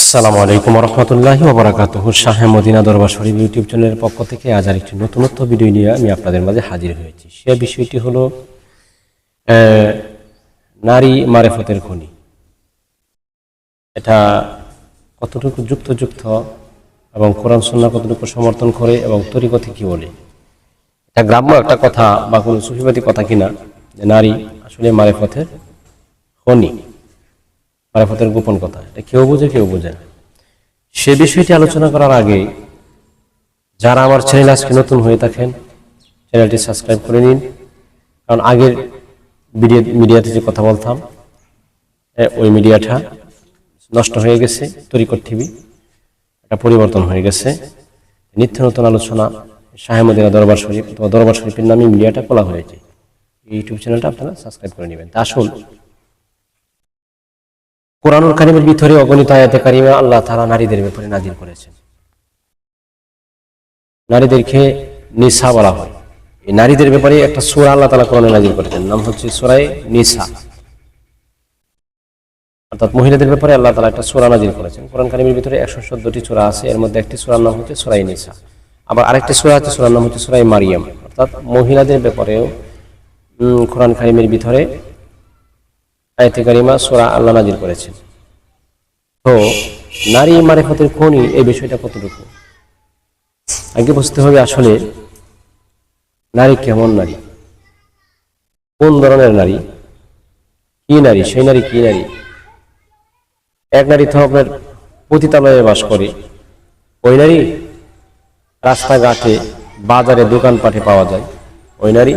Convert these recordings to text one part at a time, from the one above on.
আসসালামু আলাইকুম ওয়া রাহমাতুল্লাহি ওয়া বারাকাতুহু। শাহে মদিনা দরবার শরীফ ইউটিউব চ্যানেলের পক্ষ থেকে আজ আরেকটি নতুনত্ব ভিডিও নিয়ে আমি আপনাদের মাঝে হাজির হয়েছি। সে বিষয়টি হলো নারী মারেফতের খনি। এটা কতটুকু যুক্ত এবং কোরআন সুন্নাহ কতটুকু সমর্থন করে এবং তরিকতে কি বলে, এটা গ্রাম্য একটা কথা বা কোনো সুফিবাদী কথা কিনা যে নারী আসলে মারেফতের খনি, মারেফতের গোপন কথা। এটা কেউ বোঝে কেউ বোঝে না। সে বিষয়টি আলোচনা করার আগে যারা আমার চ্যানেল আজকে নতুন হয়ে থাকেন চ্যানেলটি সাবস্ক্রাইব করে নিন, কারণ আগের মিডিয়াতে যে কথা বলতাম ওই মিডিয়াটা নষ্ট হয়ে গেছে। তরিকত টিভি এটা পরিবর্তন হয়ে গেছে। নিত্য নতুন আলোচনা শাহে মদিনা দরবার শরীফ অথবা দরবার শরীফের নামে মিডিয়াটা খোলা হয়েছে। এই ইউটিউব চ্যানেলটা আপনারা সাবস্ক্রাইব করে নেবেন। তা আসুন, কোরআনুল কারীমের ভিতরে অগণিত আয়াতে কারিমা আল্লাহ তাআলা নারীদের ব্যাপারে নাযিল করেছেন। নারীদেরকে নিসা বলা হয়। এই নারীদের ব্যাপারে একটা সূরা আল্লাহ তাআলা কোরআনে নাযিল করেছেন, নাম হচ্ছে সূরা নিসা। অর্থাৎ মহিলাদের ব্যাপারে আল্লাহ তাআলা একটা সূরা নাযিল করেছেন। কোরআন কারীমের ভিতরে 114টি সূরা আছে, এর মধ্যে একটি সূরার নাম হচ্ছে সূরা নিসা। আবার আরেকটি সূরা আছে, সূরার নাম হচ্ছে সূরা মারিয়াম। অর্থাৎ মহিলাদের ব্যাপারেও কোরআন কারীমের ভিতরে আয়াতে কারিমা সূরা আল্লাহ নাযিল করেছেন। তো নারী মারিফতের খনি, এই বিষয়টা কতটুকু আগে বুঝতে হবে। আসলে নারী কেমন নারী, কোন ধরনের নারী, কি নারী, সেই নারী কি নারী। এক নারী তো আপনার পতিতালয়ে বাস করে, ওই নারী রাস্তাঘাটে বাজারে দোকানপাটে পাওয়া যায়, ওই নারী।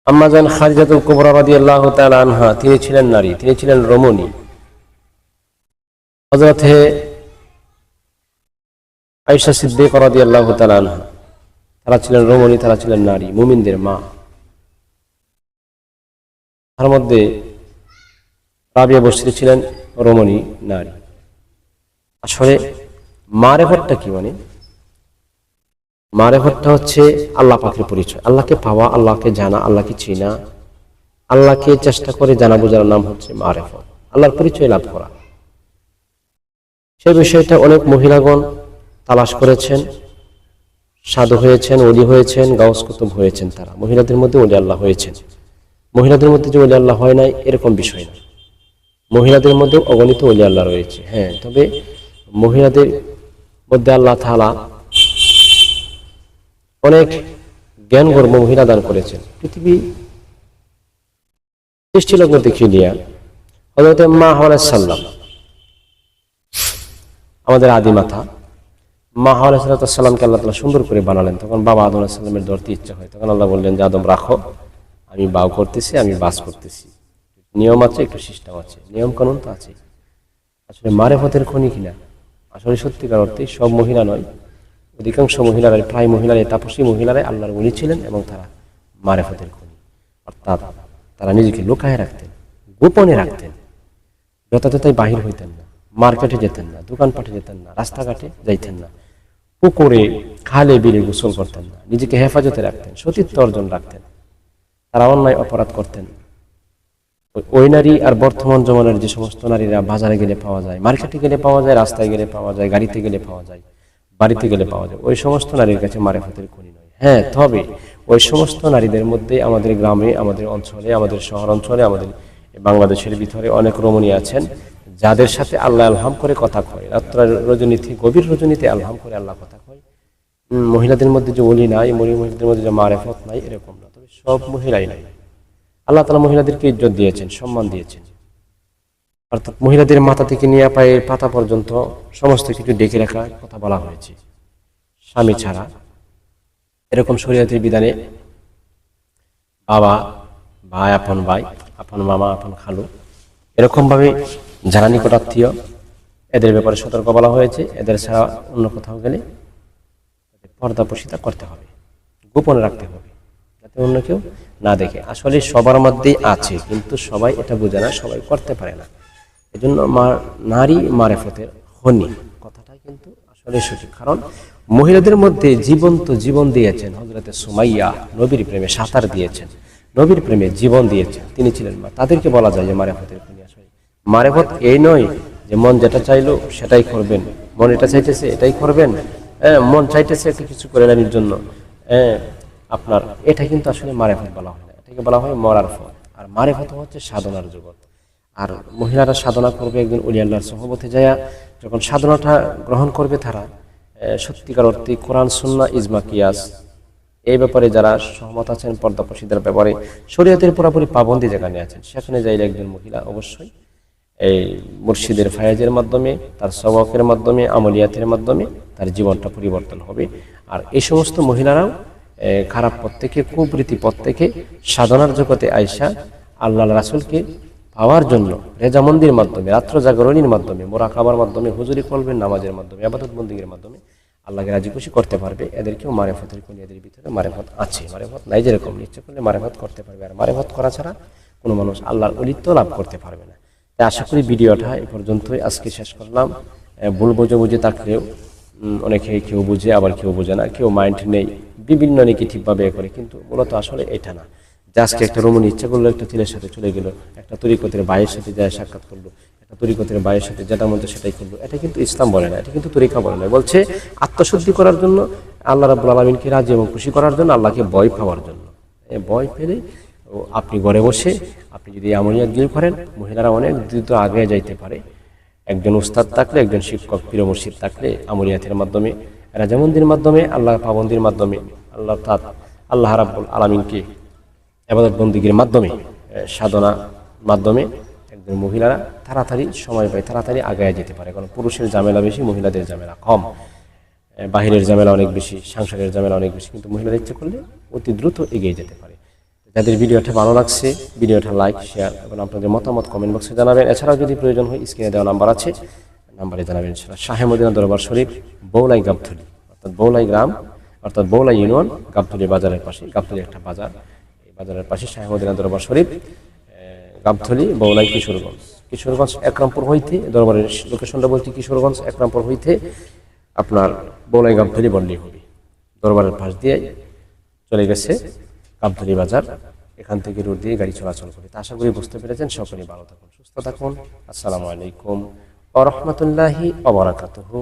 আম্মা জান খাদিজাতুল কুবরা রাদিয়াল্লাহু তাআলা আনহা, তিনি ছিলেন নারী, তিনি ছিলেন রমণী। হযরত আয়েশা সিদ্দিকা রাদিয়াল্লাহু তাআলা আনহা, তারা ছিলেন রমণী, তারা ছিলেন নারী, মুমিনদের মা। তার মধ্যে রাবিয়া বসরি ছিলেন রমণী নারী। আসলে মারেফতটা কি, মানে মারেফতটা হচ্ছে আল্লাহ পাকের পরিচয়, আল্লাহকে পাওয়া, আল্লাহকে জানা, আল্লাহকে চেনা, আল্লাহকে চেষ্টা করে জানা বোঝার নাম হচ্ছে মারেফত, আল্লাহর পরিচয় লাভ করা। সেই বিষয়টা অনেক মহিলাগণ তালাশ করেছেন, সাধু হয়েছেন, ওলি হয়েছেন, গাউস কুতুব হয়েছেন। তারা মহিলাদের মধ্যে ওলি আল্লাহ হয়েছেন। মহিলাদের মধ্যে যে ওলি আল্লাহ হয় নাই এরকম বিষয় না, মহিলাদের মধ্যেও অগণিত ওলি আল্লাহ রয়েছে। হ্যাঁ, তবে মহিলাদের মধ্যে আল্লাহ তাআলা অনেক জ্ঞানগর্ভ মহিলা দান করেছেন। পৃথিবী সৃষ্টিলগ্ন দেখিয়ে দিয়া হযরত মা হাওয়া আলাইহিস সালাম, আমাদের আদি মাতা মা হাওয়া আলাইহিস সালামকে আল্লাহ তাআলা সুন্দর করে বানালেন। তখন বাবা আদম আলাইহিস সালামের ধরতে ইচ্ছা হয়, তখন আল্লাহ বললেন যে আদম রাখো, আমি বাউ করতেছি, আমি বাস করতেছি। নিয়ম আছে, একটু সিস্টেম আছে, নিয়ম কানুন তো আছে। আসলে মারেফতের খনি কিনা, আসলে সত্যিকার অর্থে সব মহিলা নয়, অধিকাংশ মহিলারাই, প্রায় মহিলারাই, তাপসী মহিলারাই আল্লাহর ওলি ছিলেন এবং তারা মারেফতের খনি। অর্থাৎ তারা নিজেকে লুকায় রাখতেন, গোপনে রাখতেন, যথাযথই বাহির হইতেন না, মার্কেটে যেতেন না, দোকানপাটে যেতেন না, রাস্তাঘাটে যাইতেন না, পুকুরে খালে বিলে গোসল করতেন না, নিজেকে হেফাজতে রাখতেন, সতীত্ব অর্জন রাখতেন। তারা অন্যায় অপরাধ করতেন। ওই নারী আর বর্তমান জমানার যে সমস্ত নারীরা বাজারে গেলে পাওয়া যায়, মার্কেটে গেলে পাওয়া যায়, রাস্তায় গেলে পাওয়া যায়, গাড়িতে গেলে পাওয়া যায়, বাড়িতে গেলে পাওয়া যায়, ওই সমস্ত নারীর কাছে মারেফতের খনি নয়। হ্যাঁ, তবে ওই সমস্ত নারীদের মধ্যে আমাদের গ্রামে, আমাদের অঞ্চলে, আমাদের শহর অঞ্চলে, আমাদের বাংলাদেশের ভিতরে অনেক রমণী আছেন যাদের সাথে আল্লাহ আলহাম করে কথা কয়। রাত্র রজনীতে, গভীর রজনীতে আলহাম করে আল্লাহ কথা কয়। মহিলাদের মধ্যে যে ওলি নাই, মহিলাদের মধ্যে যে মারেফত নাই, এরকম না। তবে সব মহিলাই নাই। আল্লাহ তাআলা মহিলাদেরকে ইজ্জত দিয়েছেন, সম্মান দিয়েছেন। অর্থাৎ মহিলাদের মাথা থেকে নিয়ে পায়ের পাতা পর্যন্ত সমস্ত কিছু ডেকে রাখার কথা বলা হয়েছে। স্বামী ছাড়া এরকম শরীয়তের বিধানে বাবা, ভাই, আপন মামা, আপন খালু, এরকম ভাবে যারা নিকটাত্মীয়, এদের ব্যাপারে সতর্ক বলা হয়েছে। এদের ছাড়া অন্য কোথাও গেলে পর্দাপর্শিতা করতে হবে, গোপনে রাখতে হবে, যাতে অন্য কেউ না দেখে। আসলে সবার মধ্যেই আছে, কিন্তু সবাই এটা বোঝে না, সবাই করতে পারে না। এজন্য নারী মারেফতের খনি কথাটা কিন্তু আসলে সঠিক। কারণ মহিলাদের মধ্যে জীবন্ত জীবন দিয়েছেন হযরতে সুমাইয়া, নবীর প্রেমে সাঁতার দিয়েছেন, নবীর প্রেমে জীবন দিয়েছেন, তিনি ছিলেন মা। তাদেরকে বলা যায় যে মারেফতের খনি। আসলে মারেফত এই নয় যে মন যেটা চাইলো সেটাই করবেন, মন এটা চাইতেছে এটাই করবেন, হ্যাঁ মন চাইতেছে একটা কিছু করে নেওয়ার জন্য, হ্যাঁ আপনার এটা কিন্তু আসলে মারেফত বলা হয় না, এটাকে বলা হয় মরার ফল। আর মারেফত হচ্ছে সাধনার জগৎ। আর মহিলারা সাধনা করবে একদিন ওলি আল্লাহর সহবতে যায়, যখন সাধনাটা গ্রহণ করবে তারা সত্যিকার অর্থে কোরআন সুন্নাহ ইজমা কিয়াস এই ব্যাপারে যারা সহমত আছেন, পর্দাপ্রসিদ্ধের ব্যাপারে শরীয়তের পুরোপুরি পাবন্দি যেখানে আছেন, সেখানে যাইলে একজন মহিলা অবশ্যই এই মুর্শিদের ফায়াজের মাধ্যমে, তার সবকের মাধ্যমে, আমলিয়াতের মাধ্যমে তার জীবনটা পরিবর্তন হবে। আর এই সমস্ত মহিলারাও খারাপ পথ থেকে, কুবৃত্তি পথ থেকে সাধনার জগতে আয়সা আল্লাহ রাসূলকে পাওয়ার জন্য রেজামন্দির মাধ্যমে, রাত্র জাগরণীর মাধ্যমে, মোরাকাবার মাধ্যমে, হুজুরি কলবের নামাজের মাধ্যমে, ইবাদত বন্দেগীর মাধ্যমে আল্লাহকে রাজি খুশি করতে পারবে। এদেরকেও মারেফতের কোন, এদের ভিতরে মারেফত আছে, মারেফত নাই যেরকম ইচ্ছে করলে মারেফত করতে পারবে। আর মারেফত করা ছাড়া কোনো মানুষ আল্লাহর অলিত্ব লাভ করতে পারবে না। তাই আশা করি ভিডিওটা এ পর্যন্তই আজকে শেষ করলাম। ভুল বুঝে থাকলেও অনেকে কেউ বুঝে আবার কেউ বোঝে না, কেউ মাইন্ড নেই, বিভিন্ন নেগেটিভভাবে করে, কিন্তু মূলত আসলে এটা না যে আজকে একটা রমণী ইচ্ছা করলো একটা ছেলের সাথে চলে গেল, একটা তরিকতের ভাইয়ের সাথে যায় সাক্ষাৎ করলো, একটা তরিকতের ভাইয়ের সাথে যেটা মধ্যে সেটাই করলো, এটা কিন্তু ইসলাম বলে না, এটা কিন্তু তরিকা বলে না। বলছে আত্মশুদ্ধি করার জন্য, আল্লাহ রাব্বুল আলামিনকে রাজি এবং খুশি করার জন্য, আল্লাহকে ভয় পাওয়ার জন্য। ভয় পেলে আপনি ঘরে বসে আপনি যদি আমলিয়াত গিয়ে করেন, মহিলারা অনেক দ্রুত আগে যাইতে পারে। একজন উস্তাদ থাকলে, একজন শিক্ষক পীর মুর্শিদ থাকলে আমলিয়াতের মাধ্যমে, রাজামন্দির মাধ্যমে, আল্লাহ পাবন্দির মাধ্যমে, আল্লাহ রাব্বুল আলামিনকে ইবাদত বন্দেগীর মাধ্যমে, সাধনা মাধ্যমে একজন মহিলারা তাড়াতাড়ি সময় পায়, তাড়াতাড়ি আগায় যেতে পারে। কারণ পুরুষের ঝামেলা বেশি, মহিলাদের ঝামেলা কম। বাহিরের ঝামেলা অনেক বেশি, সংসারের ঝামেলা অনেক বেশি, কিন্তু মহিলাদের ইচ্ছে করলে অতি দ্রুত এগিয়ে যেতে পারে। যাদের ভিডিওটা ভালো লাগছে, ভিডিওটা লাইক, শেয়ার এবং আপনাদের মতামত কমেন্ট বক্সে জানাবেন। এছাড়াও যদি প্রয়োজন হয় স্ক্রিনে দেওয়া নাম্বার আছে, নাম্বারে জানাবেন। শাহে মদিনা দরবার শরীফ, বৌলাই গাবতলী, অর্থাৎ বৌলাই গ্রাম, অর্থাৎ বৌলাই ইউনিয়ন, গাবতলী বাজারের পাশে, গাবতলী একটা বাজার, এই বাজারের পাশে শাহে মদিনা দরবার শরীফ, গাবতলী, বৌলাই, কিশোরগঞ্জ একরামপুর হইতে, দরবারের লোকেশনটা বলছি কিশোরগঞ্জ একরামপুর হইতে আপনার বৌলাই গাবতলী বললেই হবে। দরবারের পাশ দিয়ে চলে গেছে গাবতলী বাজার, এখান থেকে রোড দিয়ে গাড়ি চলাচল করে। তা আশা করি বুঝতে পেরেছেন। সকলেই ভালো থাকুন, সুস্থ থাকুন। আসসালামু আলাইকুম ওয়া রাহমাতুল্লাহি ওয়া বারাকাতুহু।